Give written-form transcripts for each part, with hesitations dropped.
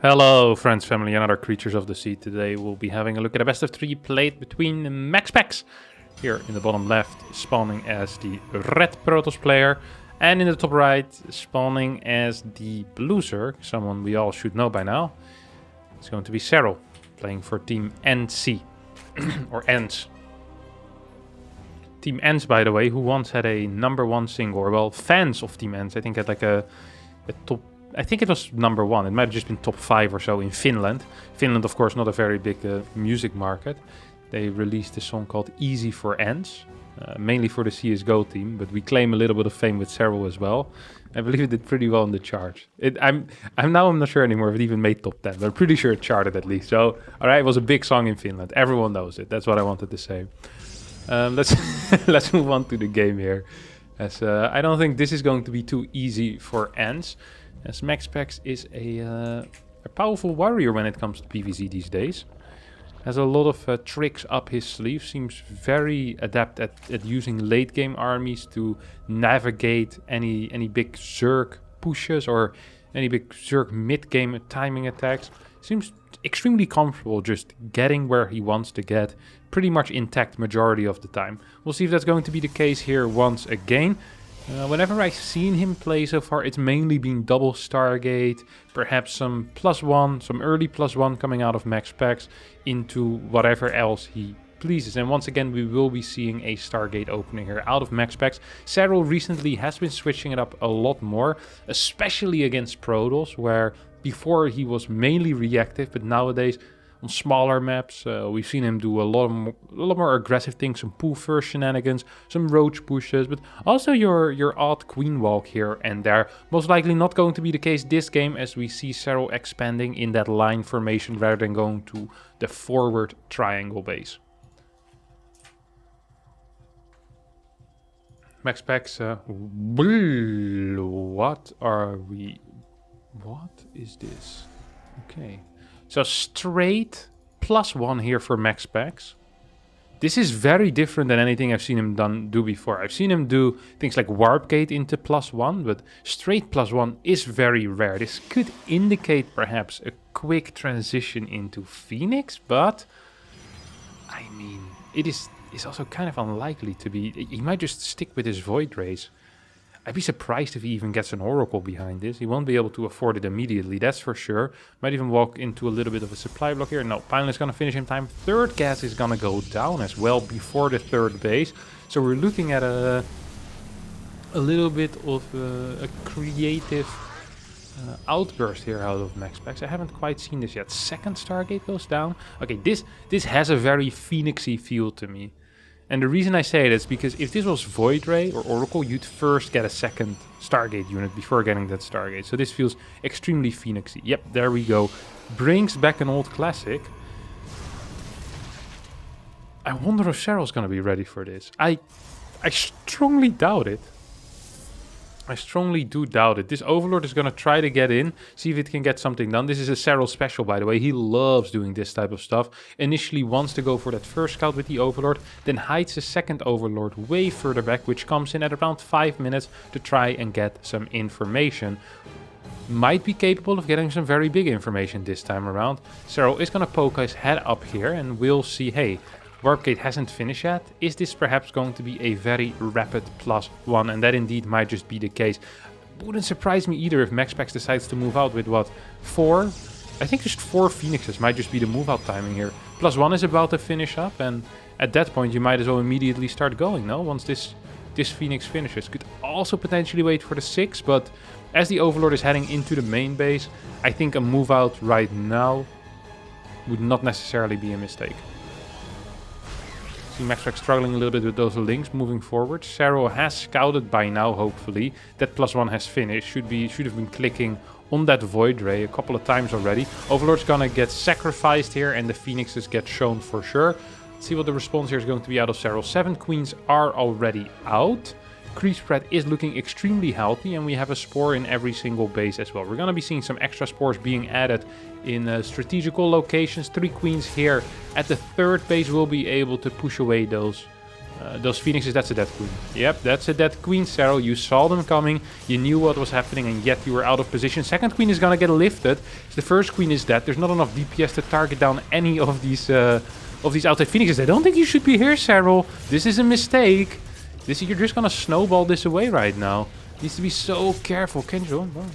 Hello friends, family and other creatures of the sea. Today we'll be having a look at a best of 3 played between Maxpax, here in the bottom left spawning as the red Protoss player, and in the top right spawning as the blue Zerg, someone we all should know by now. It's going to be Serral, playing for Team NC, or ENS. Team ENS, by the way, who once had a #1 single, or well, fans of Team ENS, I think had like a top, I think it was #1. It might have just been top 5 or so in Finland. Finland, of course, not a very big music market. They released a song called Easy for Ends, mainly for the CSGO team, but we claim a little bit of fame with Serral as well. I believe it did pretty well in the charts. I'm not sure anymore if it even made top 10, but I'm pretty sure it charted at least. So, alright, it was a big song in Finland. Everyone knows it. That's what I wanted to say. Let's move on to the game here, as I don't think this is going to be too easy for ENS, as Maxpax is a powerful warrior when it comes to PvZ these days. Has a lot of tricks up his sleeve, seems very adept at using late game armies to navigate any big Zerg pushes or any big Zerg mid game timing attacks. Seems extremely comfortable just getting where he wants to get, pretty much intact majority of the time. We'll see if that's going to be the case here once again. Whenever I've seen him play so far, it's mainly been double Stargate, perhaps some +1, some early +1 coming out of Maxpax into whatever else he pleases. And once again, we will be seeing a Stargate opening here out of Maxpax. Serral recently has been switching it up a lot more, especially against Protoss, where before he was mainly reactive, but nowadays on smaller maps, we've seen him do a lot more aggressive things, some pull first shenanigans, some roach pushes, but also your odd queen walk here and there. Most likely not going to be the case this game, as we see Serral expanding in that line formation rather than going to the forward triangle base. Maxpax, what is this? Okay. So straight +1 here for Maxpax. This is very different than anything I've seen him do before. I've seen him do things like Warp Gate into +1, but straight +1 is very rare. This could indicate perhaps a quick transition into Phoenix, but I mean, it's also kind of unlikely to be. He might just stick with his Void Rays. I'd be surprised if he even gets an Oracle behind this. He won't be able to afford it immediately, that's for sure. Might even walk into a little bit of a supply block here. No, Pilot is going to finish him time. Third gas is going to go down as well before the third base. So we're looking at a little bit of a creative outburst here out of Maxpax. I haven't quite seen this yet. Second Stargate goes down. Okay, this has a very Phoenixy feel to me. And the reason I say it is because if this was Void Ray or Oracle, you'd first get a second Stargate unit before getting that Stargate. So this feels extremely Phoenixy. Yep, there we go. Brings back an old classic. I wonder if Serral's going to be ready for this. I strongly doubt it. I strongly do doubt it. This Overlord is going to try to get in, see if it can get something done. This is a Serral special, by the way. He loves doing this type of stuff. Initially wants to go for that first scout with the Overlord, then hides the second Overlord way further back, which comes in at around 5 minutes to try and get some information. Might be capable of getting some very big information this time around. Serral is going to poke his head up here, and we'll see, hey, Warp Gate hasn't finished yet. Is this perhaps going to be a very rapid +1? And that indeed might just be the case. Wouldn't surprise me either if Maxpax decides to move out with what? 4? I think just 4 Phoenixes might just be the move out timing here. +1 is about to finish up, and at that point you might as well immediately start going, no? Once this Phoenix finishes. Could also potentially wait for the 6, but as the Overlord is heading into the main base, I think a move out right now would not necessarily be a mistake. See Maxpax struggling a little bit with those links moving forward. Serral has scouted by now, hopefully. That +1 has finished. Should have been clicking on that Void Ray a couple of times already. Overlord's gonna get sacrificed here, and the Phoenixes get shown for sure. Let's see what the response here is going to be out of Serral. 7 Queens are already out. Creep spread is looking extremely healthy, and we have a spore in every single base as well. We're going to be seeing some extra spores being added in strategical locations. 3 queens here at the third base will be able to push away those Those phoenixes, that's a dead queen. Yep, that's a dead queen, Serral. You saw them coming, you knew what was happening, and yet you were out of position. Second queen is gonna get lifted. The first queen is dead. There's not enough DPS to target down any of these outside phoenixes. I don't think you should be here, Serral. This is a mistake. You're just gonna snowball this away right now. Needs to be so careful. Kenjo, well,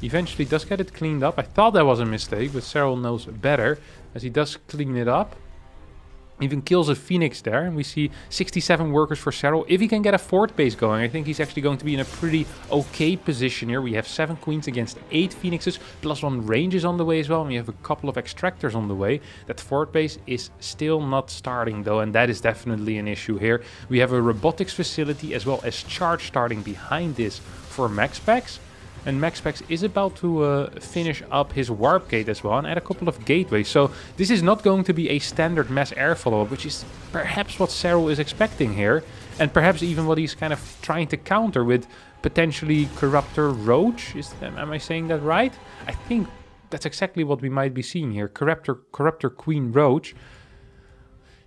eventually does get it cleaned up. I thought that was a mistake, but Serral knows better as he does clean it up. Even kills a phoenix there, and we see 67 workers for Serral. If he can get a fourth base going, I think he's actually going to be in a pretty okay position here. We have 7 queens against 8 phoenixes, +1 range is on the way as well, and we have a couple of extractors on the way. That fourth base is still not starting though, and that is definitely an issue here. We have a robotics facility as well as charge starting behind this for Maxpax. And Maxpax is about to finish up his warp gate as well and add a couple of gateways. So this is not going to be a standard mass air follow-up, which is perhaps what Serral is expecting here. And perhaps even what he's kind of trying to counter with potentially Corruptor Roach. Am I saying that right? I think that's exactly what we might be seeing here. Corruptor Queen Roach.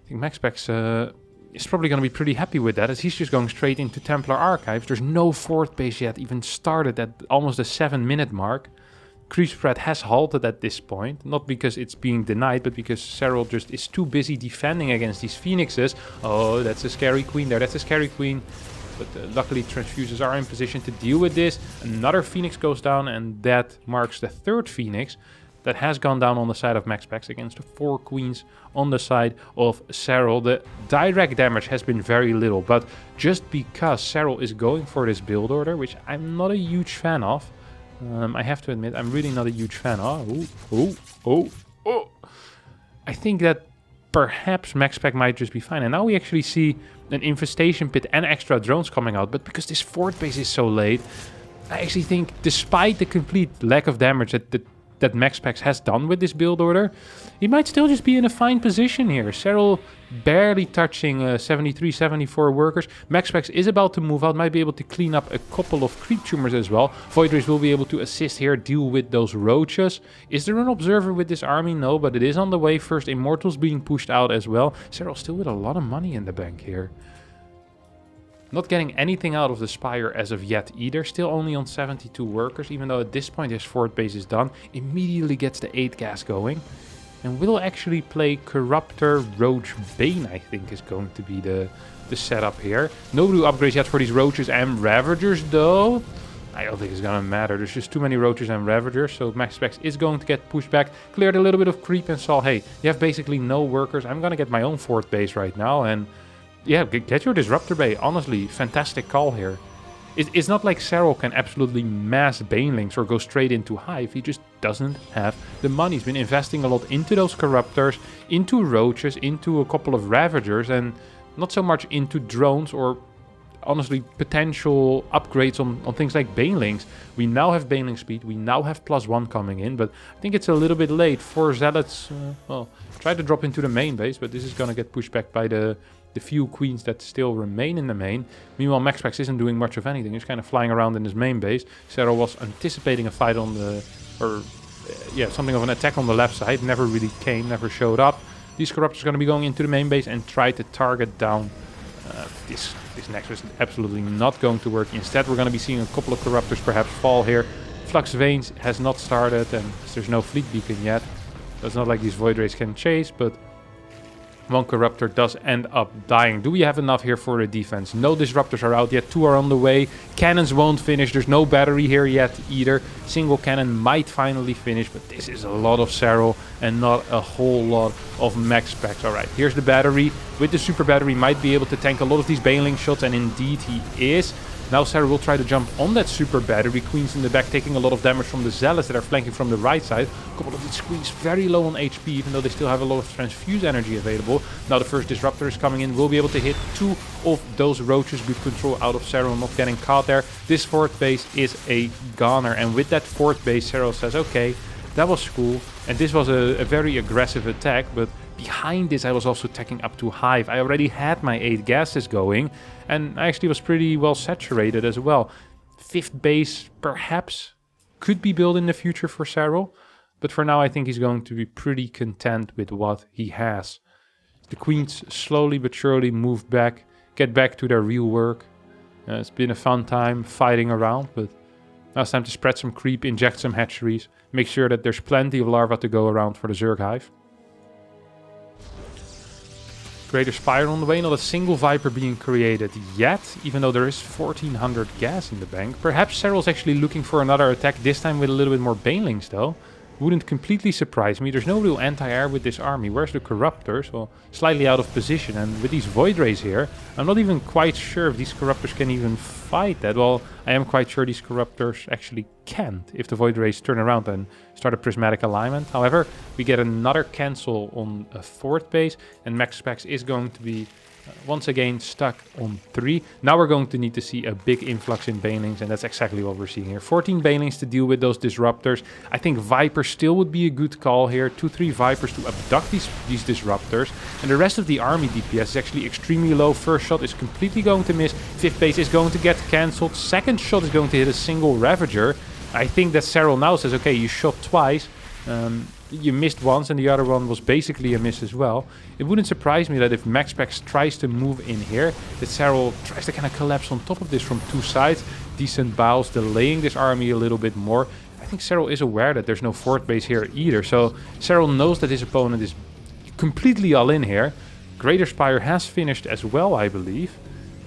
I think Maxpax is probably going to be pretty happy with that, as he's just going straight into Templar Archives. There's no fourth base yet, even started at almost the 7-minute mark. Creep spread has halted at this point, not because it's being denied, but because Serral just is too busy defending against these phoenixes. Oh, that's a scary queen there, that's a scary queen. But luckily transfuses are in position to deal with this. Another phoenix goes down, and that marks the 3rd phoenix that has gone down on the side of Maxpax against the 4 queens on the side of Serral. The direct damage has been very little, but just because Serral is going for this build order, which I'm not a huge fan of, I have to admit, I'm really not a huge fan of. I think that perhaps Maxpax might just be fine. And now we actually see an infestation pit and extra drones coming out, but because this fourth base is so late, I actually think despite the complete lack of damage that Maxpax has done with this build order, he might still just be in a fine position here. Serral barely touching 73, 74 workers. Maxpax is about to move out, might be able to clean up a couple of creep tumors as well. Void Rays will be able to assist here, deal with those roaches. Is there an observer with this army? No, but it is on the way. First Immortals being pushed out as well. Serral still with a lot of money in the bank here. Not getting anything out of the Spire as of yet either. Still only on 72 workers, even though at this point his fourth base is done. Immediately gets the 8 gas going. And will actually play Corruptor Roach Bane, I think, is going to be the setup here. No blue upgrades yet for these Roaches and Ravagers, though. I don't think it's going to matter. There's just too many Roaches and Ravagers, so Maxpax is going to get pushed back. Cleared a little bit of creep and saw, hey, you have basically no workers. I'm going to get my own fourth base right now, and yeah, get your Disruptor Bay. Honestly, fantastic call here. It's not like Serral can absolutely mass Banelings or go straight into Hive. He just doesn't have the money. He's been investing a lot into those Corruptors, into Roaches, into a couple of Ravagers, and not so much into drones or, honestly, potential upgrades on things like Banelings. We now have Baneling speed. We now have +1 coming in, but I think it's a little bit late for Zealots. Well, try to drop into the main base, but this is going to get pushed back by the few queens that still remain in the main. Meanwhile, Maxpax isn't doing much of anything. He's kind of flying around in his main base. Serral was anticipating a fight on the, something of an attack on the left side. Never really came, never showed up. These Corruptors are going to be going into the main base and try to target down this Nexus. Is absolutely not going to work. Instead, we're going to be seeing a couple of Corruptors perhaps fall here. Flux Veins has not started, and there's no Fleet Beacon yet. So it's not like these Void Rays can chase, but one Corruptor does end up dying. Do we have enough here for the defense? No Disruptors are out yet. 2 are on the way. Cannons won't finish. There's no battery here yet either. Single cannon might finally finish, but this is a lot of Serral and not a whole lot of Maxpax. Alright, here's the battery. With the super battery, might be able to tank a lot of these Baneling shots, and indeed he is. Now Serral will try to jump on that super battery. Queens in the back taking a lot of damage from the Zealots that are flanking from the right side. A couple of these Queens very low on HP, even though they still have a lot of transfuse energy available. Now the first Disruptor is coming in. We'll be able to hit 2 of those Roaches. Good control out of Serral, not getting caught there. This fourth base is a goner. And with that fourth base, Serral says, okay, that was cool. And this was a very aggressive attack, but behind this I was also attacking up to Hive. I already had my 8 gases going, and I actually was pretty well saturated as well. 5th base perhaps could be built in the future for Serral, but for now I think he's going to be pretty content with what he has. The Queens slowly but surely move back get back to their real work. It's been a fun time fighting around, but now it's time to spread some creep, inject some hatcheries, make sure that there's plenty of larvae to go around for the Zerg hive. Greater Spire on the way, not a single Viper being created yet, even though there is 1400 gas in the bank. Perhaps Serral's actually looking for another attack, this time with a little bit more Banelings though. Wouldn't completely surprise me. There's no real anti-air with this army. Where's the Corruptors? Well, slightly out of position. And with these Void Rays here, I'm not even quite sure if these Corruptors can even fight that. Well, I am quite sure these Corruptors actually can't if the Void Rays turn around and start a Prismatic Alignment. However, we get another cancel on a 4th base. And Maxpax is going to be once again stuck on 3. Now we're going to need to see a big influx in Banelings, and that's exactly what we're seeing here. 14 Banelings to deal with those Disruptors. I think Vipers still would be a good call here. 2-3 Vipers to abduct these Disruptors. And the rest of the army DPS is actually extremely low. First shot is completely going to miss. 5th base is going to get cancelled. Second shot is going to hit a single Ravager. I think that Serral now says, okay, you shot twice. You missed once and the other one was basically a miss as well. It wouldn't surprise me that if Maxpax tries to move in here, that Serral tries to kind of collapse on top of this from 2 sides. Decent battles, delaying this army a little bit more. I think Serral is aware that there's no 4th base here either. So Serral knows that his opponent is completely all in here. Greater Spire has finished as well, I believe.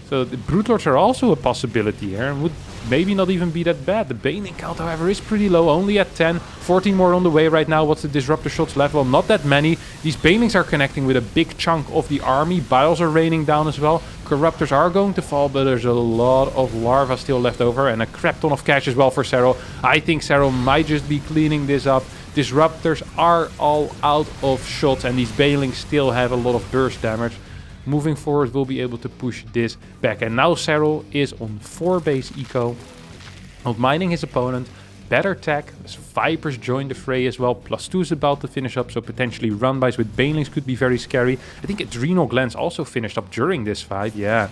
So the Brute Lords are also a possibility here and would maybe not even be that bad. The Baneling count, however, is pretty low, only at 10. 14 more on the way right now. What's the Disruptor shots left? Well, not that many. These Banelings are connecting with a big chunk of the army. Biles are raining down as well. Corruptors are going to fall, but there's a lot of larvae still left over and a crap ton of cash as well for Serral. I think Serral might just be cleaning this up. Disruptors are all out of shots and these Banelings still have a lot of burst damage. Moving forward, we'll be able to push this back. And now Serral is on 4 base eco, outmining his opponent. Better tech, as Vipers join the fray as well. +2 is about to finish up, so potentially run-bys with Banelings could be very scary. I think Adrenal Glands also finished up during this fight, yeah.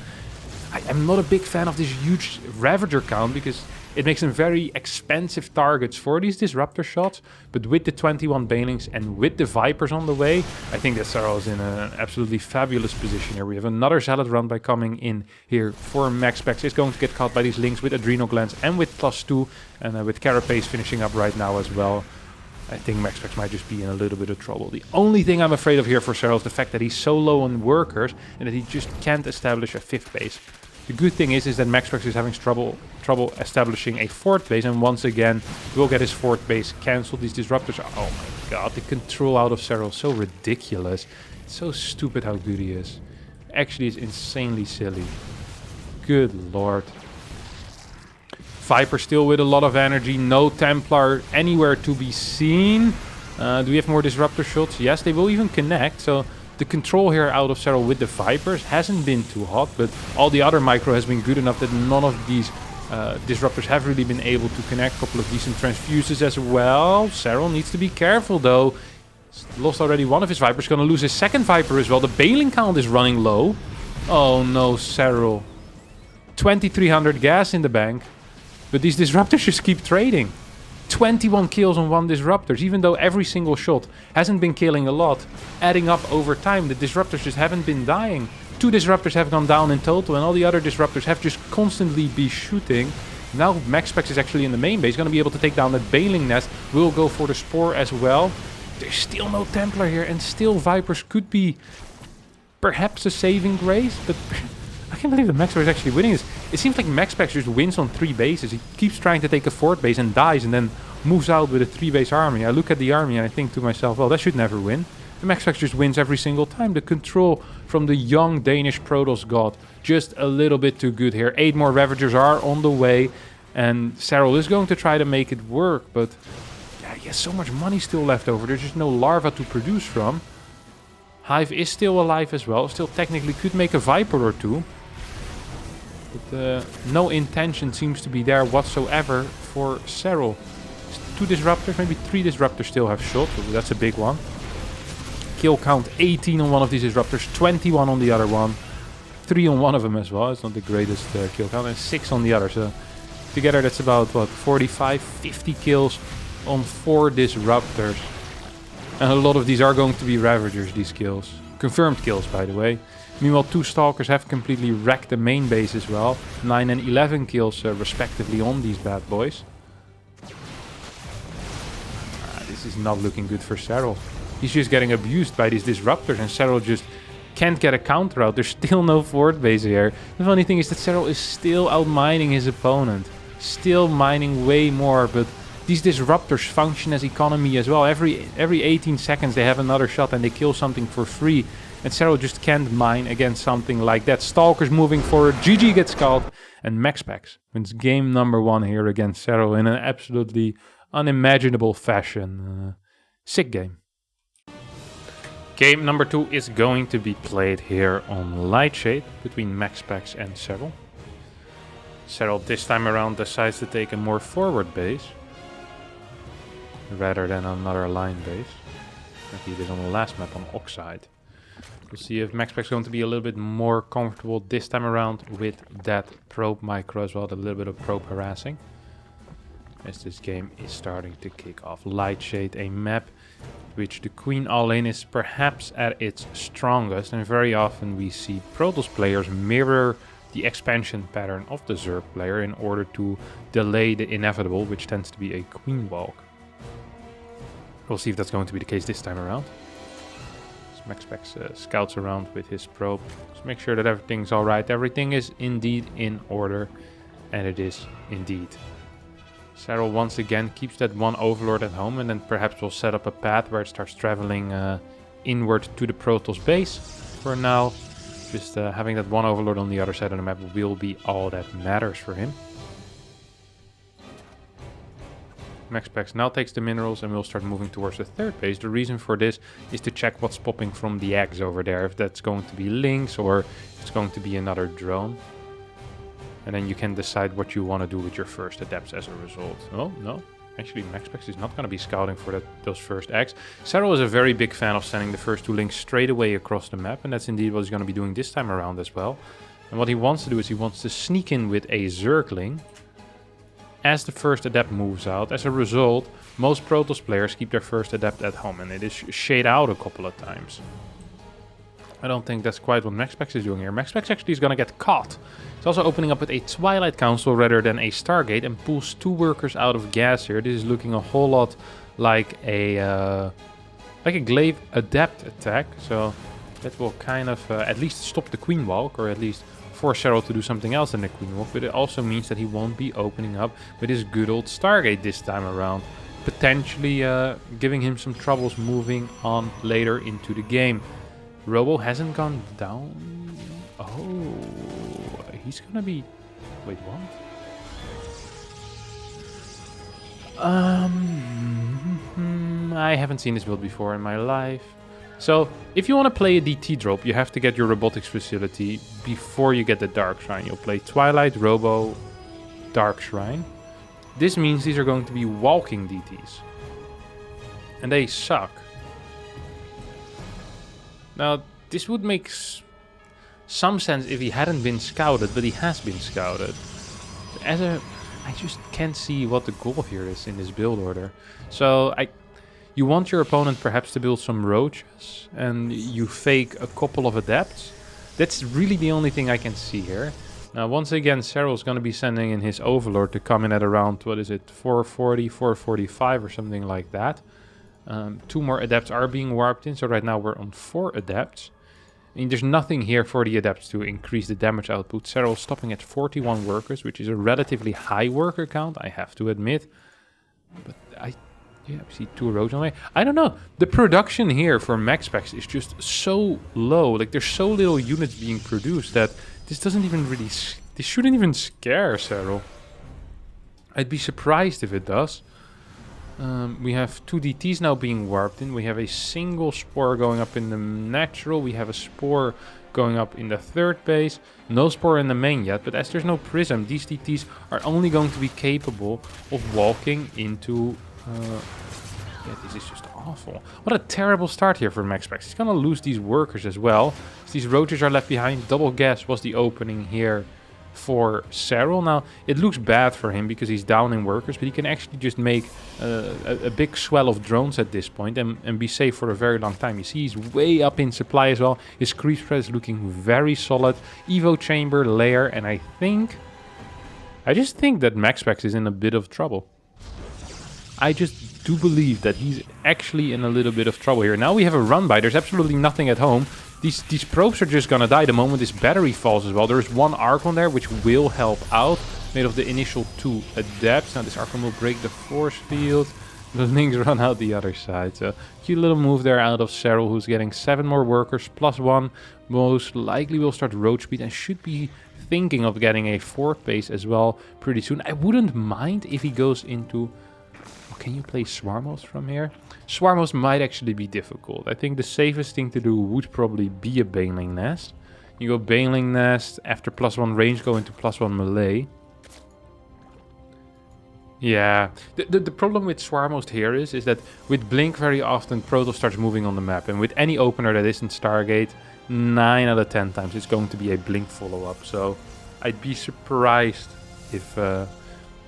I'm not a big fan of this huge Ravager count because it makes them very expensive targets for these Disruptor shots. But with the 21 Banelings and with the Vipers on the way, I think that Serral is in an absolutely fabulous position here. We have another Zealot run by coming in here for Maxpax. Is going to get caught by these links with Adrenal Glands and with +2. And with Carapace finishing up right now as well. I think Maxpax might just be in a little bit of trouble. The only thing I'm afraid of here for Serral is the fact that he's so low on workers and that he just can't establish a 5th base. The good thing is that Maxpax is having trouble establishing a 4th base, and once again will get his 4th base cancelled. These Disruptors are, oh my god, the control out of Serral is so ridiculous. It's so stupid how good he is. Actually, it's insanely silly. Good lord. Viper still with a lot of energy, no Templar anywhere to be seen. Do we have more Disruptor shots? Yes, they will even connect, so the control here out of Serral with the Vipers hasn't been too hot, but all the other micro has been good enough that none of these Disruptors have really been able to connect. A couple of decent transfuses as well. Serral needs to be careful though. He's lost already one of his Vipers, gonna lose his second Viper as well. The Baneling count is running low. Oh no, Serral. 2300 gas in the bank, but these Disruptors just keep trading. 21 kills on 1 Disruptors, even though every single shot hasn't been killing a lot. Adding up over time, the Disruptors just haven't been dying. 2 Disruptors have gone down in total, and all the other Disruptors have just constantly been shooting. Now Maxpax is actually in the main base, going to be able to take down that Baneling nest. Will go for the Spore as well. There's still no Templar here, and still Vipers could be perhaps a saving grace, but I can't believe that Maxpax is actually winning this. It seems like Maxpax just wins on 3 bases. He keeps trying to take a 4th base and dies and then moves out with a 3-base army. I look at the army and I think to myself, well, that should never win. And Maxpax just wins every single time. The control from the young Danish Protoss god, just a little bit too good here. 8 more Ravagers are on the way. And Serral is going to try to make it work, but yeah, he has so much money still left over. There's just no larva to produce from. Hive is still alive as well. Still technically could make a Viper or 2. But no intention seems to be there whatsoever for Serral. 2 Disruptors, maybe 3 Disruptors still have shot. So that's a big one. Kill count 18 on one of these Disruptors, 21 on the other one. 3 on one of them as well. It's not the greatest kill count. And 6 on the other. So together that's about, what, 45, 50 kills on 4 Disruptors. And a lot of these are going to be Ravagers, these kills. Confirmed kills, by the way. Meanwhile, 2 Stalkers have completely wrecked the main base as well. 9 and 11 kills respectively on these bad boys. This is not looking good for Serral. He's just getting abused by these disruptors, and Serral just can't get a counter out. There's still no fort base here. The funny thing is that Serral is still outmining his opponent. Still mining way more, but these disruptors function as economy as well. Every 18 seconds they have another shot and they kill something for free. And Serral just can't mine against something like that. Stalkers moving forward. GG gets called. And Maxpax wins game number 1 here against Serral in an absolutely unimaginable fashion. Sick game. Game number 2 is going to be played here on Lightshade between Maxpax and Serral. Serral this time around decides to take a more forward base rather than another line base, like he did on the last map on Oxide. We'll see if Maxpax is going to be a little bit more comfortable this time around with that probe micro as well, a little bit of probe harassing. As this game is starting to kick off. Lightshade, a map which the Queen all-in is perhaps at its strongest, and very often we see Protoss players mirror the expansion pattern of the Zerg player in order to delay the inevitable, which tends to be a Queen walk. We'll see if that's going to be the case this time around. Maxpax scouts around with his probe. Just make sure that everything's alright. Everything is indeed in order. And it is indeed. Serral once again keeps that one Overlord at home. And then perhaps we'll set up a path where it starts traveling inward to the Protoss base. For now, just having that one Overlord on the other side of the map will be all that matters for him. Maxpax now takes the minerals and will start moving towards the third base. The reason for this is to check what's popping from the eggs over there. If that's going to be Lynx or if it's going to be another drone. And then you can decide what you want to do with your first adepts as a result. Oh, no. Actually, Maxpax is not going to be scouting for those first eggs. Serral is a very big fan of sending the first 2 Lynx straight away across the map. And that's indeed what he's going to be doing this time around as well. And what he wants to do is he wants to sneak in with a Zergling as the first adept moves out. As a result, most Protoss players keep their first adept at home, and it is shade out a couple of times. I don't think that's quite what Maxpax is doing here. Maxpax actually is going to get caught. He's also opening up with a Twilight Council rather than a Stargate and pulls 2 workers out of gas here. This is looking a whole lot like a glaive adept attack, so that will kind of at least stop the Queen Walk, or at least force Serral to do something else than the Queen Walk, but it also means that he won't be opening up with his good old Stargate this time around, potentially giving him some troubles moving on later into the game. Robo hasn't gone down. Oh, he's gonna be... Wait, what? I haven't seen this build before in my life. So, if you want to play a DT drop, you have to get your robotics facility before you get the Dark Shrine. You'll play Twilight, Robo, Dark Shrine. This means these are going to be walking DTs. And they suck. Now, this would make some sense if he hadn't been scouted, but he has been scouted. I just can't see what the goal here is in this build order. So, you want your opponent perhaps to build some roaches, and you fake a couple of adepts. That's really the only thing I can see here. Now, once again, Serral's going to be sending in his Overlord to come in at around, what is it, 440, 445 or something like that. 2 more adepts are being warped in, so right now we're on 4 adepts. I mean, there's nothing here for the adepts to increase the damage output. Serral's stopping at 41 workers, which is a relatively high worker count, I have to admit. But yeah, we see 2 roads on the way. I don't know. The production here for Maxpax is just so low. Like, there's so little units being produced that this doesn't even really... This shouldn't even scare Serral. I'd be surprised if it does. We have 2 DTs now being warped in. We have a single spore going up in the natural. We have a spore going up in the third base. No spore in the main yet, but as there's no prism, these DTs are only going to be capable of walking into... yeah, this is just awful. What a terrible start here for Maxpax. He's gonna lose these workers as well. As these roaches are left behind. Double gas was the opening here for Serral. Now, it looks bad for him because he's down in workers, but he can actually just make a big swell of drones at this point and be safe for a very long time. You see he's way up in supply as well. His creep spread is looking very solid. Evo chamber, lair, and I just think that Maxpax is in a bit of trouble. I just do believe that he's actually in a little bit of trouble here. Now we have a run by. There's absolutely nothing at home. These probes are just gonna die the moment this battery falls as well. There's one Archon there, which will help out. Made of the initial 2 adepts. Now this Archon will break the force field. The Lynx run out the other side. So cute little move there out of Serral, who's getting 7 more workers, +1. Most likely will start road speed and should be thinking of getting a 4th base as well pretty soon. I wouldn't mind if he goes into... Can you play Swarmos from here? Swarmos might actually be difficult. I think the safest thing to do would probably be a Baneling Nest. You go Baneling Nest, after +1 range go into +1 melee. Yeah, the problem with Swarmos here is that with Blink very often Protoss starts moving on the map. And with any opener that isn't Stargate, 9 out of 10 times it's going to be a Blink follow-up. So I'd be surprised if...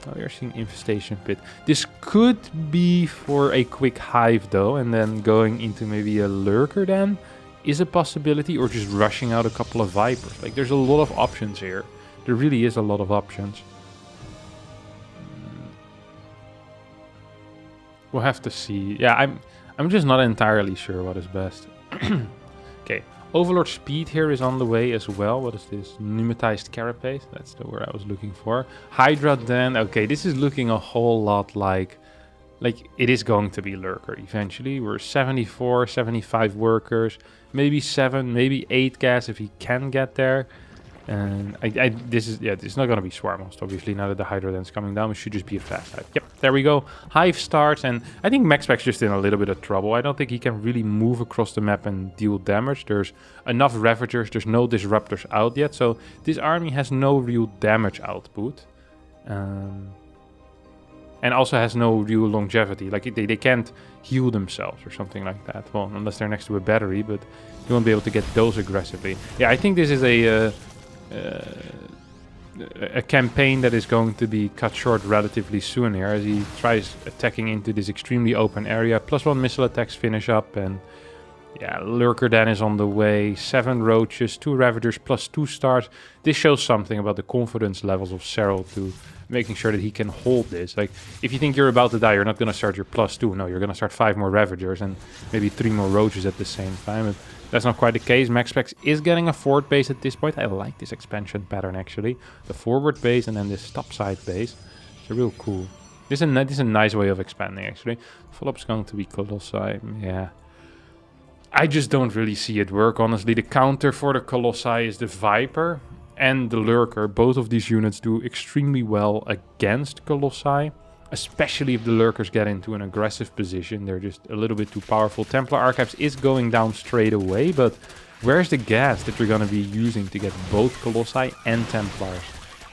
Oh, we are seeing Infestation Pit. This could be for a quick hive though, and then going into maybe a Lurker then is a possibility, or just rushing out a couple of Vipers. Like, there's a lot of options here. There really is a lot of options. We'll have to see. Yeah, I'm just not entirely sure what is best. Okay. Overlord Speed here is on the way as well. What is this? Pneumatized Carapace. That's the word I was looking for. Hydra then. Okay, this is looking a whole lot like it is going to be Lurker eventually. We're 74, 75 workers. Maybe 7, maybe 8 gas if he can get there. And this is not going to be Swarmhost, obviously. Now that the Hydra then is coming down, it should just be a fast hive. Yep, there we go. Hive starts, and I think Maxpax just in a little bit of trouble. I don't think he can really move across the map and deal damage. There's enough Ravagers, there's no Disruptors out yet, so this army has no real damage output. And also has no real longevity. Like, they can't heal themselves or something like that. Well, unless they're next to a battery, but you won't be able to get those aggressively. Yeah, I think this is a campaign that is going to be cut short relatively soon here, as he tries attacking into this extremely open area. +1 missile attacks finish up, and yeah, Lurker then is on the way. 7 Roaches, 2 Ravagers, +2 stars. This shows something about the confidence levels of Serral to making sure that he can hold this. Like, if you think you're about to die, you're not going to start your +2. No, you're going to start 5 more Ravagers and maybe 3 more Roaches at the same time. But that's not quite the case. Maxpax is getting a forward base at this point. I like this expansion pattern, actually. The forward base and then this topside base. It's real cool. This is a nice way of expanding, actually. Follow-up is going to be Colossi. Yeah. I just don't really see it work, honestly. The counter for the Colossi is the Viper and the Lurker. Both of these units do extremely well against Colossi, especially if the Lurkers get into an aggressive position. They're just a little bit too powerful. Templar Archives is going down straight away, but where's the gas that you're going to be using to get both Colossi and Templars?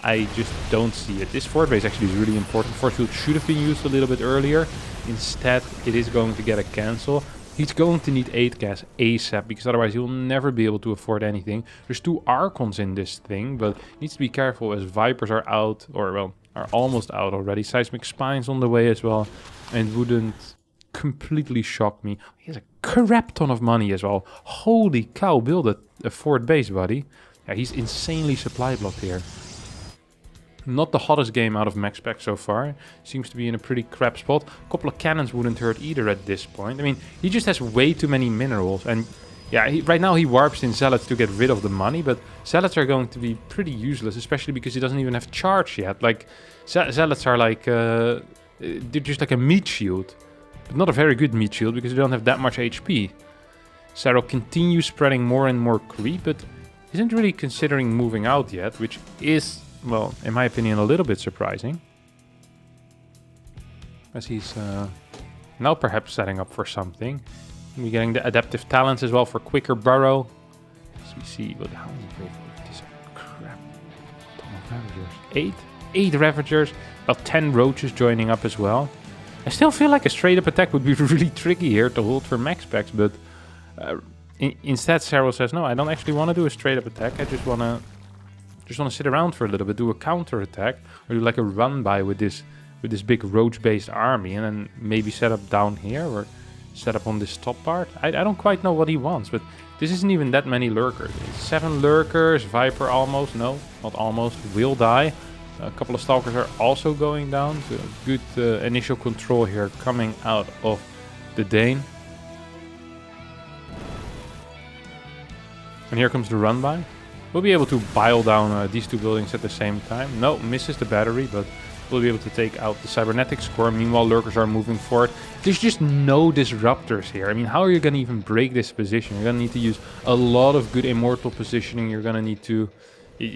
I just don't see it. This forward base actually is really important. Force field should have been used a little bit earlier. Instead, it is going to get a cancel. He's going to need 8 gas ASAP, because otherwise he'll never be able to afford anything. There's 2 Archons in this thing, but he needs to be careful as Vipers are out, or well, are almost out already. Seismic Spines on the way as well, and it wouldn't completely shock me. He has a crap ton of money as well. Holy cow, build a forward base, buddy. Yeah, he's insanely supply blocked here. Not the hottest game out of Maxpax so far. Seems to be in a pretty crap spot. A couple of cannons wouldn't hurt either at this point. I mean, he just has way too many minerals. And yeah, right now he warps in Zealots to get rid of the money. But Zealots are going to be pretty useless, especially because he doesn't even have charge yet. Like, Zealots are like... they're just like a meat shield. But not a very good meat shield, because they don't have that much HP. Serral continues spreading more and more creep, but isn't really considering moving out yet, which is... well, in my opinion, a little bit surprising. As he's now perhaps setting up for something. We're getting the adaptive talents as well for quicker burrow. As we see, but how many Ravagers? This crap ton of Ravagers. 8 Ravagers. About 10 Roaches joining up as well. I still feel like a straight up attack would be really tricky here to hold for Maxpax, but instead Serral says, no, I don't actually want to do a straight up attack. I just want to just want to sit around for a little bit, do a counter attack, or do like a run by with this big roach-based army, and then maybe set up down here or set up on this top part. I don't quite know what he wants, but this isn't even that many lurkers. 7 lurkers, Viper almost, no, not almost, will die. A couple of stalkers are also going down. So good initial control here coming out of the Dane. And here comes the run by. We'll be able to pile down these 2 buildings at the same time. No, misses the battery, but we'll be able to take out the cybernetics core. Meanwhile, lurkers are moving forward. There's just no disruptors here. I mean, how are you going to even break this position? You're going to need to use a lot of good immortal positioning. You're going to need to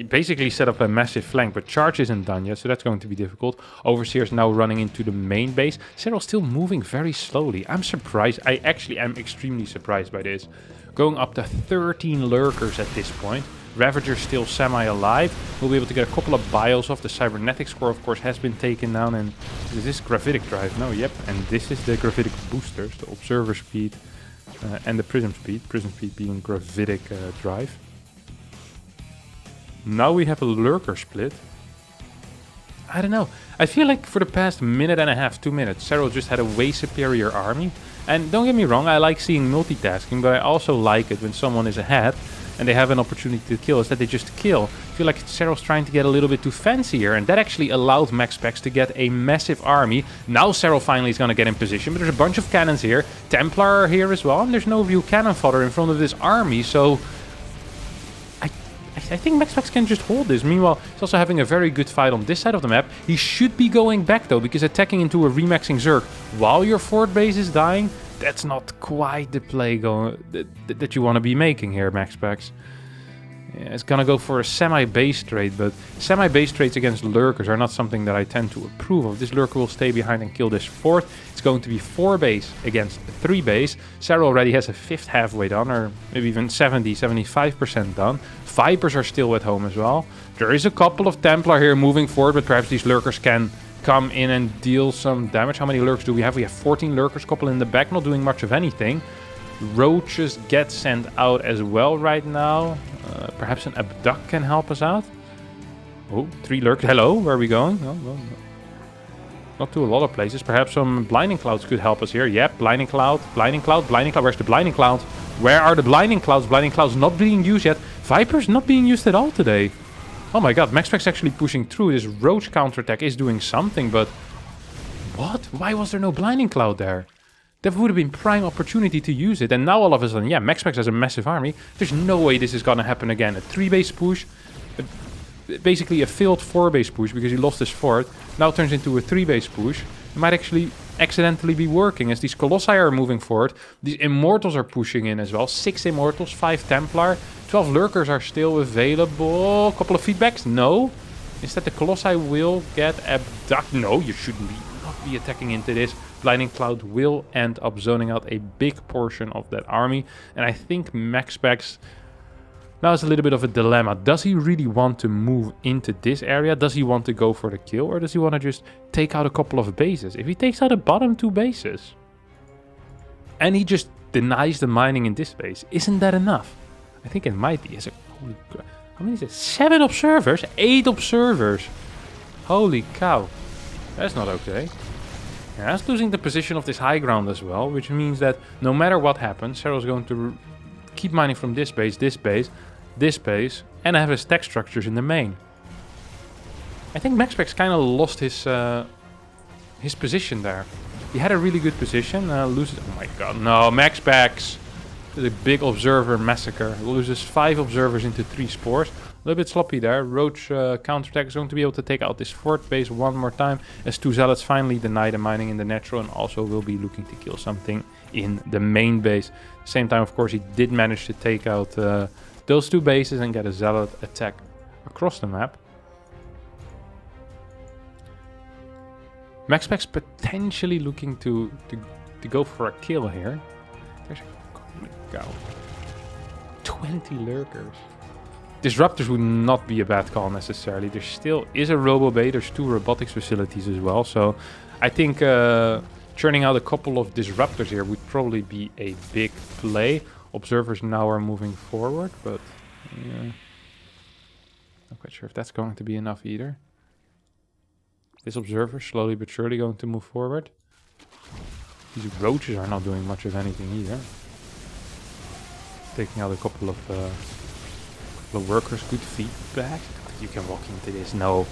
basically set up a massive flank, but charge isn't done yet, so that's going to be difficult. Overseer's now running into the main base. Serral still moving very slowly. I'm surprised. I actually am extremely surprised by this. Going up to 13 lurkers at this point. Ravager's still semi-alive. We'll be able to get a couple of bios off. The cybernetics core, of course, has been taken down. And is this gravitic drive? No, yep. And this is the gravitic boosters, the observer speed and the prism speed. Prism speed being gravitic drive. Now we have a lurker split. I don't know. I feel like for the past minute and a half, 2 minutes, Serral just had a way superior army. And don't get me wrong, I like seeing multitasking, but I also like it when someone is ahead and they have an opportunity to kill, is that they just kill. I feel like Serral's trying to get a little bit too fancy here, and that actually allowed Maxpax to get a massive army. Now Serral finally is going to get in position, but there's a bunch of cannons here. Templar are here as well, and there's no real cannon fodder in front of this army, so I think Maxpax can just hold this. Meanwhile, he's also having a very good fight on this side of the map. He should be going back though, because attacking into a remaxing Zerg while your fort base is dying, that's not quite the play that you want to be making here, Maxpax. Yeah, it's gonna go for a semi-base trade, but semi-base trades against lurkers are not something that I tend to approve of. This lurker will stay behind and kill this fort. It's going to be 4 base against 3 base. Serral already has a 5th halfway done, or maybe even 70-75% done. Vipers are still at home as well. There is a couple of Templar here moving forward, but perhaps these lurkers can come in and deal some damage. How many lurkers do we have? We have 14 lurkers, couple in the back, not doing much of anything. Roaches get sent out as well right now. Perhaps an abduct can help us out. Oh, 3 lurkers. Hello, where are we going? Oh, well, no. Not to a lot of places. Perhaps some blinding clouds could help us here. Yep, blinding cloud, blinding cloud, blinding cloud. Where's the blinding cloud? Where are the blinding clouds? Blinding clouds not being used yet. Vipers not being used at all today. Oh my god, Maxpax actually pushing through. This roach counterattack is doing something, but what? Why was there no blinding cloud there? That would have been prime opportunity to use it. And now all of a sudden, yeah, Maxpax has a massive army. There's no way this is going to happen again. A 3-base push, basically a failed 4-base push because he lost his fort, now turns into a 3-base push. It might actually accidentally be working as these Colossi are moving forward. These Immortals are pushing in as well. 6 Immortals, 5 Templar, 12 Lurkers are still available. A couple of feedbacks? No. Instead the Colossi will get abducted. No, you shouldn't not be attacking into this. Blinding Cloud will end up zoning out a big portion of that army. And I think Maxpax now is a little bit of a dilemma. Does he really want to move into this area? Does he want to go for the kill? Or does he want to just take out a couple of bases? If he takes out the bottom 2 bases and he just denies the mining in this base, isn't that enough? I think it might be. Holy crap. How many is it? 7 observers? 8 observers. Holy cow. That's not okay. Yeah, that's losing the position of this high ground as well, which means that no matter what happens, Serral's going to keep mining from this base, this base, this base, and have his tech structures in the main. I think Maxpax kind of lost his position there. He had a really good position, loses... Oh my god, no, Maxpax! The big observer massacre. Loses 5 observers into 3 spores. A little bit sloppy there. Roach counterattack is going to be able to take out this fort base one more time, as 2 zealots finally deny the mining in the natural and also will be looking to kill something in the main base. At the same time, of course, he did manage to take out those 2 bases and get a zealot attack across the map. Maxpax potentially looking to go for a kill here. There's go. 20 lurkers. Disruptors would not be a bad call necessarily. There still is a robo-bay. There's 2 robotics facilities as well. So I think churning out a couple of disruptors here would probably be a big play. Observers now are moving forward, but yeah. Not quite sure if that's going to be enough either. This observer slowly but surely going to move forward. These roaches are not doing much of anything either. Taking out a couple of workers. Good feedback. You can walk into this. No,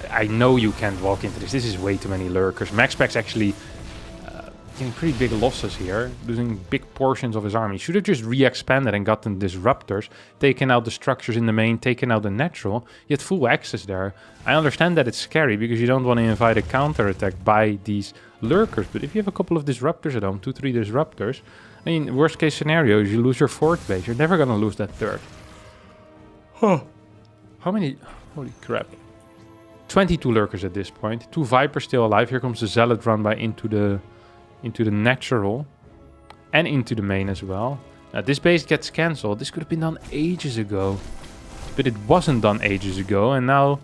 I know you can't walk into this. This is way too many lurkers. Maxpax actually getting pretty big losses here, losing big portions of his army. Should have just re-expanded and gotten disruptors, taken out the structures in the main, taken out the natural. You had full access there. I understand that it's scary because you don't want to invite a counterattack by these lurkers, but if you have a couple of disruptors at home, 2-3 disruptors, I mean, worst case scenario is you lose your fourth base. You're never gonna lose that third. Huh. How many? Holy crap. 22 lurkers at this point. 2 vipers still alive. Here comes the zealot run by into the natural and into the main as well. Now this base gets cancelled. This could have been done ages ago, but it wasn't done ages ago. And now,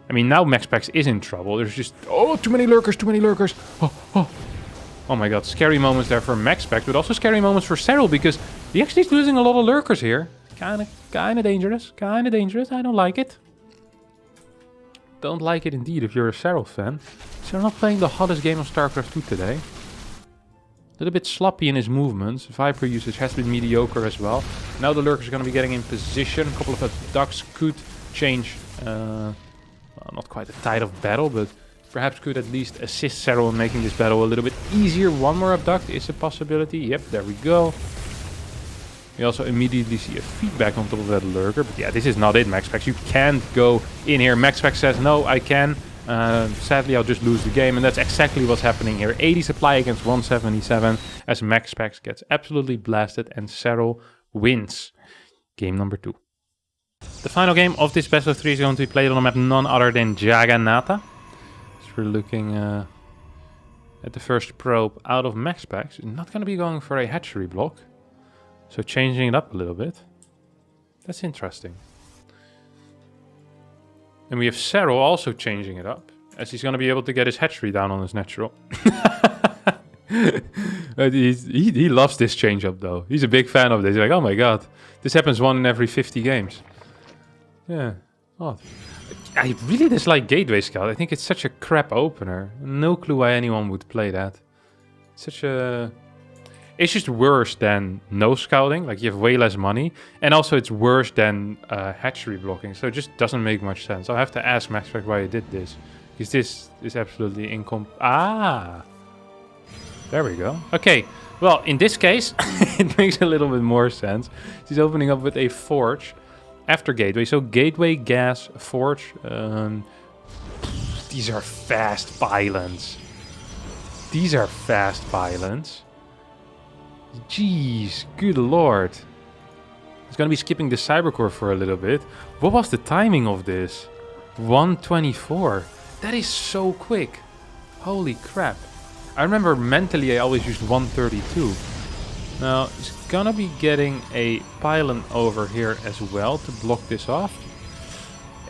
I mean, now Maxpax is in trouble. There's just, oh, too many lurkers, too many lurkers. Oh my god, scary moments there for Maxpax, but also scary moments for Serral because he actually is losing a lot of lurkers here. Kinda dangerous, I don't like it. Don't like it indeed if you're a Serral fan. So we're not playing the hottest game of StarCraft 2 today. A little bit sloppy in his movements. Viper usage has been mediocre as well. Now the lurkers are going to be getting in position. A couple of abducts could change, well, not quite the tide of battle, but perhaps could at least assist Serral in making this battle a little bit easier. One more abduct is a possibility. Yep, there we go. We also immediately see a feedback on top of that lurker. But yeah, this is not it, Maxpax. You can't go in here. Maxpax says, no, I can. Sadly, I'll just lose the game. And that's exactly what's happening here. 80 supply against 177 as Maxpax gets absolutely blasted and Serral wins. Game number 2. The final game of this best of 3 is going to be played on a map none other than Jagannatha. So we're looking at the first probe out of Maxpax. Not going to be going for a hatchery block. So changing it up a little bit. That's interesting. And we have Serral also changing it up, as he's going to be able to get his hatchery down on his natural. He loves this change up though. He's a big fan of this. He's like, oh my god, this happens 1 in every 50 games. Yeah. Oh. I really dislike Gateway Scout. I think it's such a crap opener. No clue why anyone would play that. Such a... It's just worse than no scouting, like you have way less money. And also it's worse than hatchery blocking, so it just doesn't make much sense. I'll have to ask Maxpax why he did this. Because this is absolutely there we go. Okay, well, in this case, it makes a little bit more sense. He's opening up with a forge after Gateway. So Gateway, gas, forge. These are fast pylons. These are fast pylons. Jeez, good lord. He's gonna be skipping the Cybercore for a little bit. What was the timing of this? 124. That is so quick. Holy crap. I remember mentally I always used 132. Now, he's gonna be getting a pylon over here as well to block this off.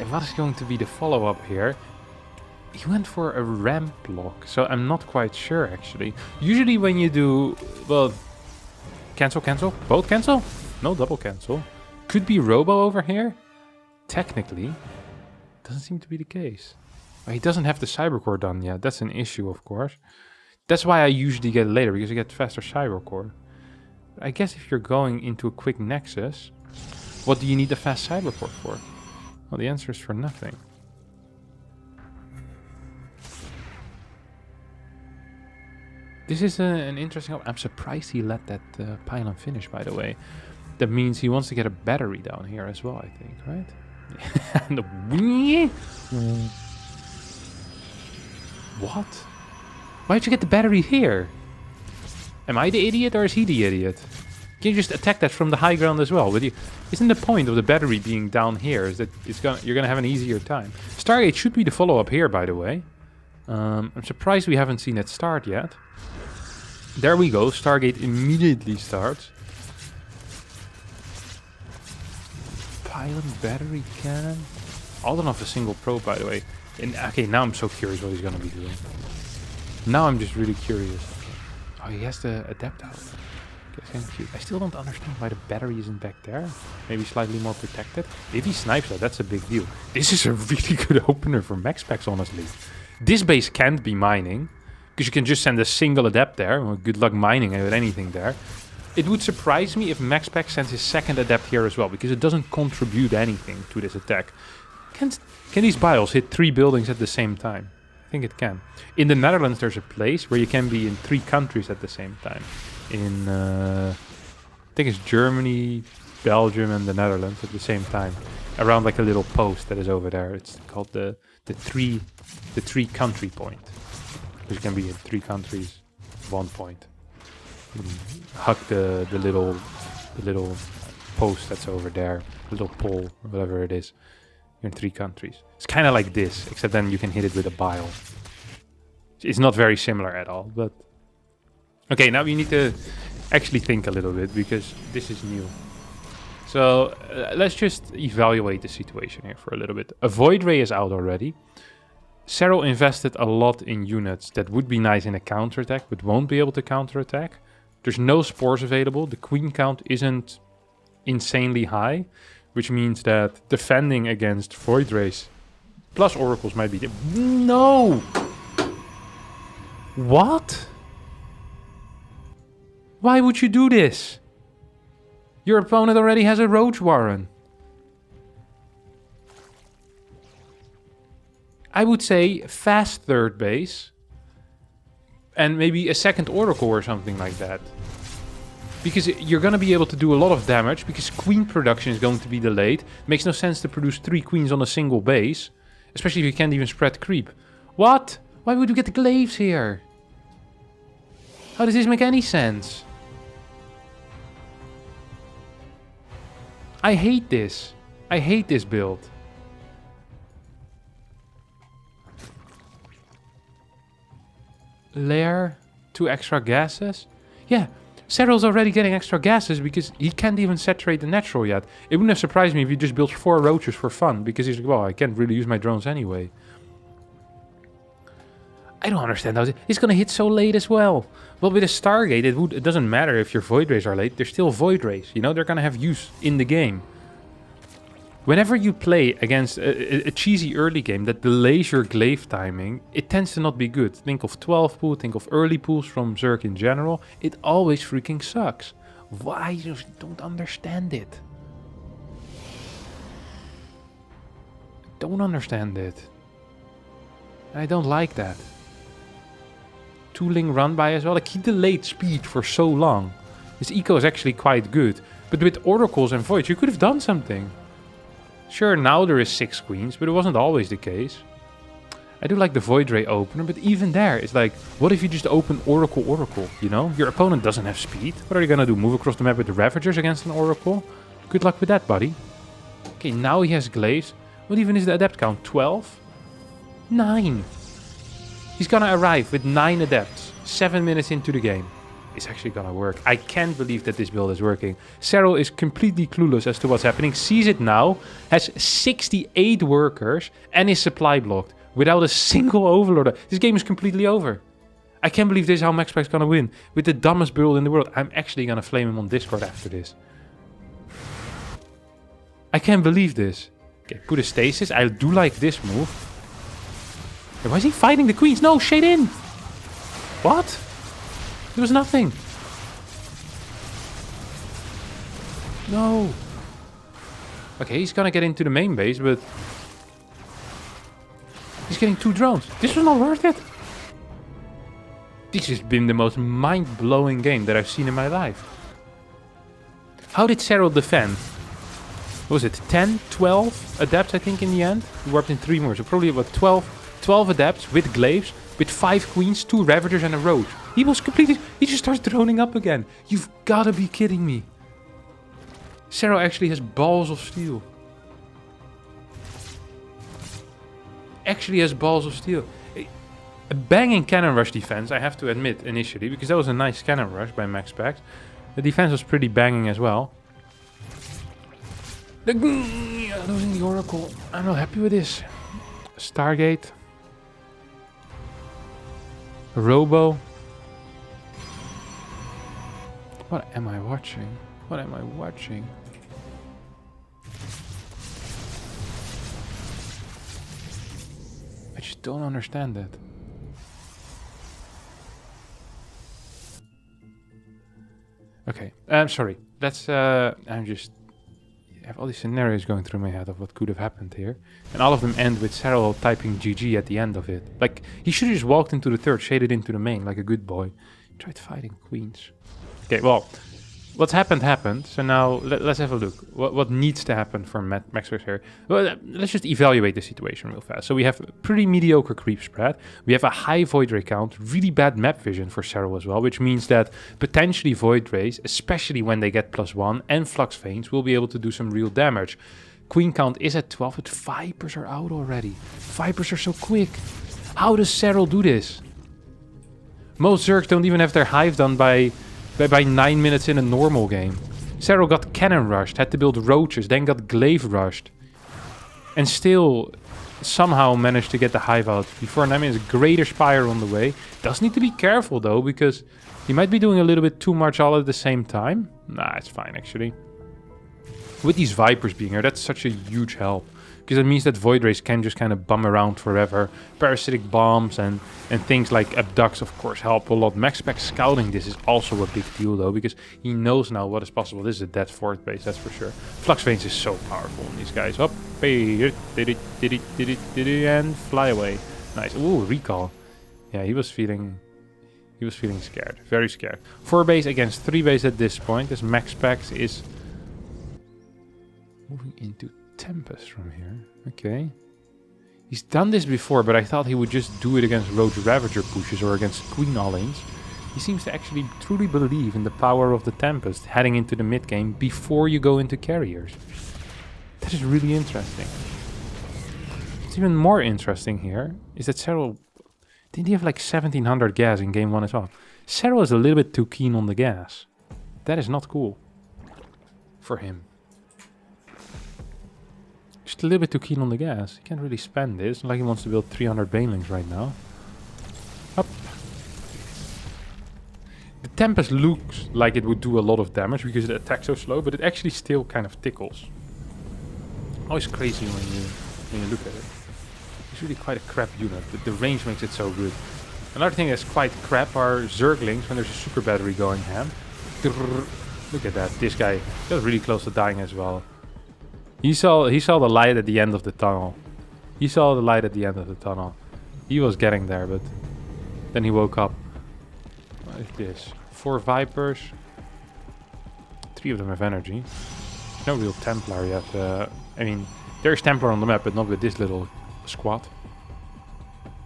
And what is going to be the follow-up here? He went for a ramp block, so I'm not quite sure actually. Usually when you do, well, cancel, both cancel? No double cancel. Could be Robo over here? Technically. Doesn't seem to be the case. Well, he doesn't have the Cybercore done yet. That's an issue, of course. That's why I usually get it later, because I get faster Cybercore. I guess if you're going into a quick Nexus, what do you need a fast Cybercore for? Well, the answer is for nothing. This is an interesting... I'm surprised he let that pylon finish, by the way. That means he wants to get a battery down here as well, I think, right? What? Why'd you get the battery here? Am I the idiot or is he the idiot? Can you just attack that from the high ground as well? Isn't the point of the battery being down here is that you're gonna have an easier time? Stargate should be the follow-up here, by the way. I'm surprised we haven't seen it start yet. There we go, Stargate immediately starts. Pylon battery cannon. All done off a single probe, by the way. And okay, now I'm so curious what he's gonna be doing. Now I'm just really curious. Oh, he has the adept out. confused. I still don't understand why the battery isn't back there. Maybe slightly more protected. If he snipes that, that's a big deal. This is a really good opener for Maxpax, honestly. This base can't be mining, because you can just send a single adept there. Well, good luck mining with anything there. It would surprise me if Maxpax sends his second adept here as well, because it doesn't contribute anything to this attack. Can these bios hit 3 buildings at the same time? I think it can. In the Netherlands, there's a place where you can be in 3 countries at the same time. In, I think it's Germany, Belgium, and the Netherlands at the same time. Around like a little post that is over there. It's called the three country point. Because you can be in 3 countries, 1 point. Hug the little post that's over there, little pole, whatever it is. You're in 3 countries. It's kind of like this, except then you can hit it with a bile. It's not very similar at all, but... Okay, now we need to actually think a little bit, because this is new. So, let's just evaluate the situation here for a little bit. A Void Ray is out already. Serral invested a lot in units that would be nice in a counterattack, but won't be able to counterattack. There's no spores available. The queen count isn't insanely high, which means that defending against Void Rays plus oracles might be... No! What? Why would you do this? Your opponent already has a Roach Warren. I would say fast third base. And maybe a second Oracle or something like that. Because you're going to be able to do a lot of damage. Because queen production is going to be delayed. Makes no sense to produce 3 queens on a single base. Especially if you can't even spread creep. What? Why would you get the glaives here? How does this make any sense? I hate this. I hate this build. Lair, 2 extra gases? Yeah, Serral's already getting extra gases because he can't even saturate the natural yet. It wouldn't have surprised me if he just built 4 roaches for fun, because he's like, well, I can't really use my drones anyway. I don't understand how he's gonna hit so late as well. Well, with a Stargate, it doesn't matter if your Void Rays are late, they're still Void Rays, you know, they're gonna have use in the game. Whenever you play against a cheesy early game that delays your glaive timing, it tends to not be good. Think of 12 pool, think of early pools from Zerg in general. It always freaking sucks. Why? I just don't understand it. Don't understand it. I don't like that. Tooling run by as well. Like, he delayed speed for so long. His eco is actually quite good. But with oracles and voids, you could have done something. Sure, now there is 6 queens, but it wasn't always the case. I do like the Void Ray opener, but even there, it's like, what if you just open Oracle, you know? Your opponent doesn't have speed. What are you gonna do? Move across the map with the Ravagers against an Oracle? Good luck with that, buddy. Okay, now he has glaives. What even is the adept count? 12? 9. He's gonna arrive with 9 adepts, 7 minutes into the game. It's actually gonna work. I can't believe that this build is working. Serral is completely clueless as to what's happening. Sees it now, has 68 workers, and is supply blocked without a single overlord. This game is completely over. I can't believe this is how Maxpax is gonna win. With the dumbest build in the world. I'm actually gonna flame him on Discord after this. I can't believe this. Okay, put a stasis. I do like this move. Why is he fighting the queens? No, shade in! What? There was nothing. No. Okay, he's gonna get into the main base, but... he's getting 2 drones. This was not worth it. This has been the most mind-blowing game that I've seen in my life. How did Serral defend? What was it? 10, 12 adepts, I think, in the end? He warped in 3 more, so probably about 12 adepts with glaives, with 5 queens, 2 ravagers and a roach. He was completely... he just starts droning up again. You've gotta be kidding me. Serral actually has balls of steel. Actually has balls of steel. A banging cannon rush defense, I have to admit, initially, because that was a nice cannon rush by Maxpax. The defense was pretty banging as well. Losing the Oracle. I'm not happy with this. Stargate. Robo. What am I watching? What am I watching? I just don't understand that. Okay, I'm sorry. That's I'm just I have all these scenarios going through my head of what could have happened here, and all of them end with Serral typing GG at the end of it. Like he should have just walked into the third, shaded into the main like a good boy. Tried fighting queens. Okay, well, what's happened. So now let's have a look. What needs to happen for Maxpax here? Well, let's just evaluate the situation real fast. So we have a pretty mediocre creep spread. We have a high void ray count, really bad map vision for Serral as well, which means that potentially void rays, especially when they get +1, and flux veins will be able to do some real damage. Queen count is at 12, but Vipers are out already. Vipers are so quick. How does Serral do this? Most Zergs don't even have their hive done by 9 minutes in a normal game. Serral got cannon rushed, had to build roaches, then got glaive rushed. And still somehow managed to get the hive out before 9 minutes. Greater Spire on the way. Does need to be careful though, because he might be doing a little bit too much all at the same time. Nah, it's fine actually. With these Vipers being here, that's such a huge help. Because it means that Void Rays can just kind of bum around forever. Parasitic Bombs and things like Abducts, of course, help a lot. Maxpax scouting this is also a big deal, though, because he knows now what is possible. This is a dead fourth base, that's for sure. Flux Veins is so powerful on these guys. Up, and fly away. Nice. Ooh, recall. Yeah, he was feeling scared. Very scared. 4 base against 3 base at this point, as Maxpax is moving into Tempest from here. Okay. He's done this before, but I thought he would just do it against Roach Ravager pushes or against Queen Allings. He seems to actually truly believe in the power of the Tempest heading into the mid game before you go into carriers. That is really interesting. What's even more interesting here is that Serral... Didn't he have like 1700 gas in game 1 as well? Serral is a little bit too keen on the gas. That is not cool. For him. Just a little bit too keen on the gas. He can't really spend this. Like he wants to build 300 Banelings right now. Up. The Tempest looks like it would do a lot of damage because it attacks so slow, but it actually still kind of tickles. Always crazy when you look at it. It's really quite a crap unit, but the range makes it so good. Another thing that's quite crap are Zerglings when there's a super battery going ham. Look at that. This guy got really close to dying as well. He saw the light at the end of the tunnel. He saw the light at the end of the tunnel. He was getting there, but then he woke up. What is this? 4 Vipers. 3 of them have energy. No real Templar yet. I mean, there's Templar on the map, but not with this little squad.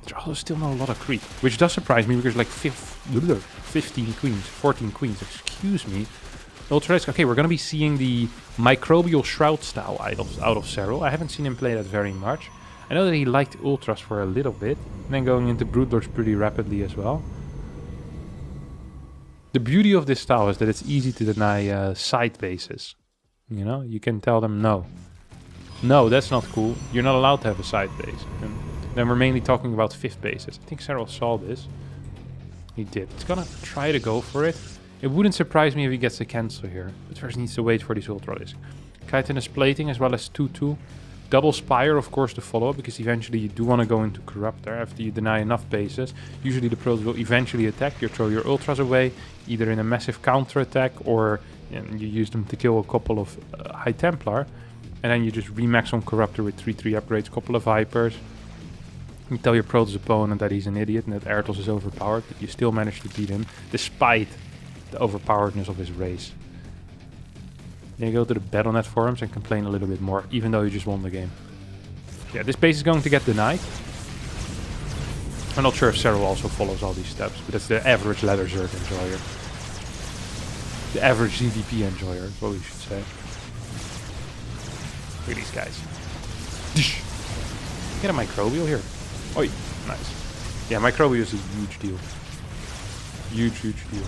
There's also still not a lot of creep, which does surprise me because like 15 queens, 14 queens, excuse me. Ultra, okay, we're going to be seeing the Microbial Shroud style idols out of Serral. I haven't seen him play that very much. I know that he liked Ultras for a little bit, and then going into Broodlords pretty rapidly as well. The beauty of this style is that it's easy to deny side bases. You know, you can tell them no. No, that's not cool. You're not allowed to have a side base. And then we're mainly talking about 5th bases. I think Serral saw this. He did. He's gonna try to go for it. It wouldn't surprise me if he gets a cancel here, but first needs to wait for these Ultralisks. Chitinous Plating as well as 2-2. Double Spire, of course, to follow up, because eventually you do want to go into Corrupt there after you deny enough bases. Usually the pros will eventually attack. You throw your Ultras away, either in a massive counter attack or you use them to kill a couple of High Templar. And then you just remax on Corruptor with 3-3 upgrades, couple of Vipers. You tell your Protoss opponent that he's an idiot and that Airtos is overpowered, but you still manage to beat him, despite the overpoweredness of his race. Then you go to the Battle.net forums and complain a little bit more, even though you just won the game. Yeah, this base is going to get denied. I'm not sure if Serral also follows all these steps, but that's the average Leather Zerg enjoyer. The average ZDP enjoyer is what we should say. Look at these guys. Get a Microbial here. Oi, nice. Yeah, Microbial is a huge deal. Huge deal.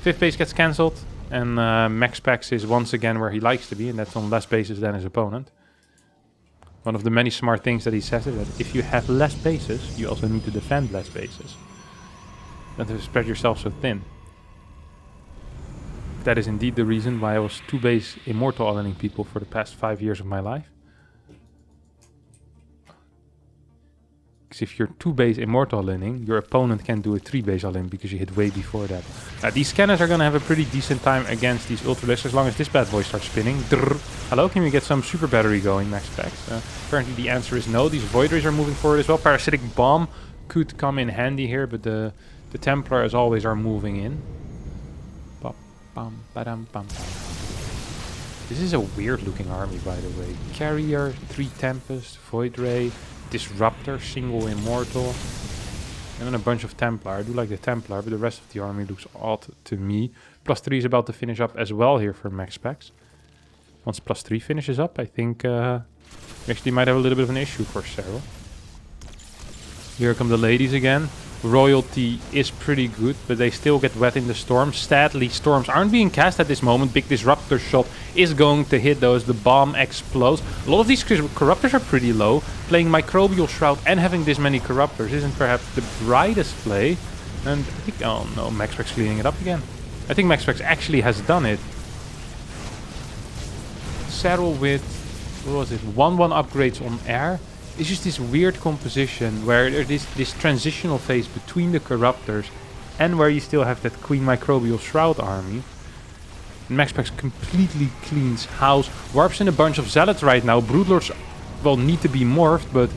5th base gets cancelled, and Maxpax is once again where he likes to be, and that's on less bases than his opponent. One of the many smart things that he says is that if you have less bases, you also need to defend less bases. Not to spread yourself so thin. That is indeed the reason why I was 2 base immortal all-inning people for the past 5 years of my life. Because if you're 2 base immortal all-inning, your opponent can do a 3 base all-in because you hit way before that. These scanners are going to have a pretty decent time against these ultralisks as long as this bad boy starts spinning. Drrr. Hello, can we get some super battery going, Maxpax? Apparently the answer is no. These Void Rays are moving forward as well. Parasitic Bomb could come in handy here, but the Templar as always are moving in. This is a weird looking army, by the way. Carrier, 3 Tempest, Void Ray, Disruptor, single Immortal, and then a bunch of Templar. I do like the Templar, but the rest of the army looks odd to me. +3 is about to finish up as well here for Maxpax. Once +3 finishes up, I think we actually might have a little bit of an issue for Serral. Here come the ladies again. Royalty is pretty good, but they still get wet in the storm. Sadly, storms aren't being cast at this moment. Big Disruptor shot is going to hit those. The bomb explodes. A lot of these Corruptors are pretty low. Playing Microbial Shroud and having this many Corruptors isn't perhaps the brightest play. And I think, oh no, Maxpax cleaning it up again. I think Maxpax actually has done it. Serral with, what was it, 1/1 upgrades on air. It's just this weird composition where there's this transitional phase between the Corruptors and where you still have that Queen Microbial Shroud army. And Maxpax completely cleans house, warps in a bunch of Zealots right now. Broodlords, well, need to be morphed, but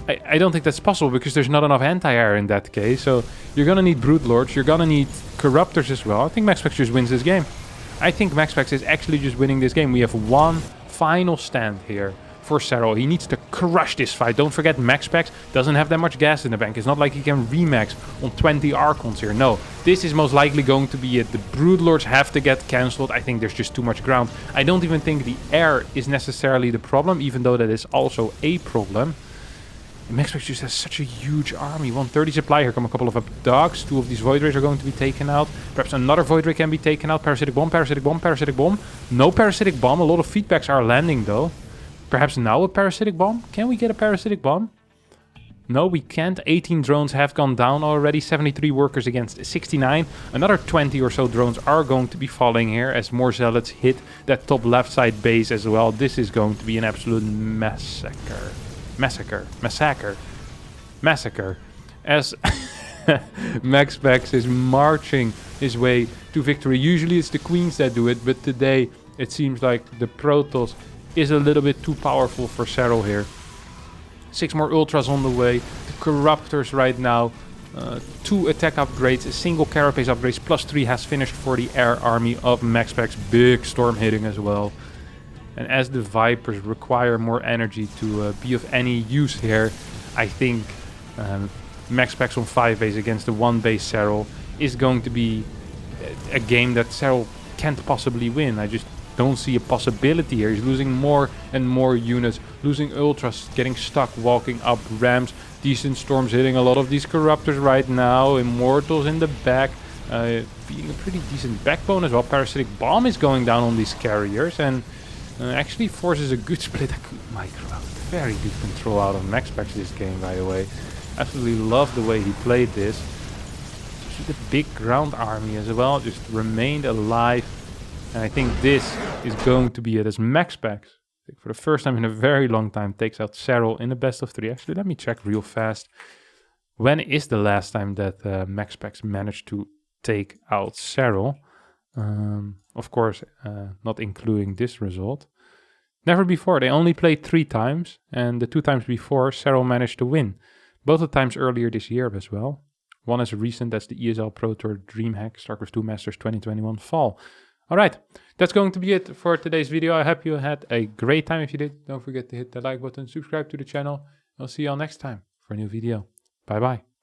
I don't think that's possible because there's not enough anti-air in that case. So you're gonna need Broodlords, you're gonna need Corruptors as well. I think Maxpax just wins this game. I think Maxpax is actually just winning this game. We have one final stand here for Serral. He needs to crush this fight. Don't forget, Maxpax doesn't have that much gas in the bank. It's not like he can remax on 20 Archons here. No, this is most likely going to be it. The Broodlords have to get cancelled. I think there's just too much ground. I don't even think the air is necessarily the problem, even though that is also a problem. Maxpax just has such a huge army. 130 supply. Here come a couple of dogs. 2 of these Void Rays are going to be taken out. Perhaps another Void Ray can be taken out. Parasitic Bomb, Parasitic Bomb, Parasitic Bomb. No Parasitic Bomb. A lot of feedbacks are landing though. Perhaps now a Parasitic Bomb? Can we get a Parasitic Bomb? No, we can't. 18 drones have gone down already. 73 workers against 69. Another 20 or so drones are going to be falling here as more Zealots hit that top left side base as well. This is going to be an absolute massacre. Massacre. As Maxpax is marching his way to victory. Usually it's the Queens that do it, but today it seems like the Protoss is a little bit too powerful for Serral here. 6 more Ultras on the way. The Corruptors right now. 2 attack upgrades, a single Carapace upgrades. +3 has finished for the air army of Maxpax. Big storm hitting as well. And as the Vipers require more energy to be of any use here, I think Maxpax on 5 base against the 1 base Serral is going to be a game that Serral can't possibly win. I just don't see a possibility here. He's losing more and more units, losing Ultras, getting stuck, walking up ramps, decent storms hitting a lot of these Corruptors right now, Immortals in the back, being a pretty decent backbone as well. Parasitic Bomb is going down on these carriers and actually forces a good split. Very good control out of Maxpax this game, by the way. Absolutely love the way he played this. The big ground army as well just remained alive. And I think this is going to be it as Maxpax, for the first time in a very long time, takes out Serral in the best of 3. Actually, let me check real fast. When is the last time that Maxpax managed to take out Serral? Of course, not including this result. Never before. They only played 3 times. And the 2 times before, Serral managed to win. Both the times earlier this year as well. One is recent, that's the ESL Pro Tour DreamHack StarCraft 2 Masters 2021 Fall. Alright, that's going to be it for today's video. I hope you had a great time. If you did, don't forget to hit the like button, subscribe to the channel. I'll see you all next time for a new video. Bye bye.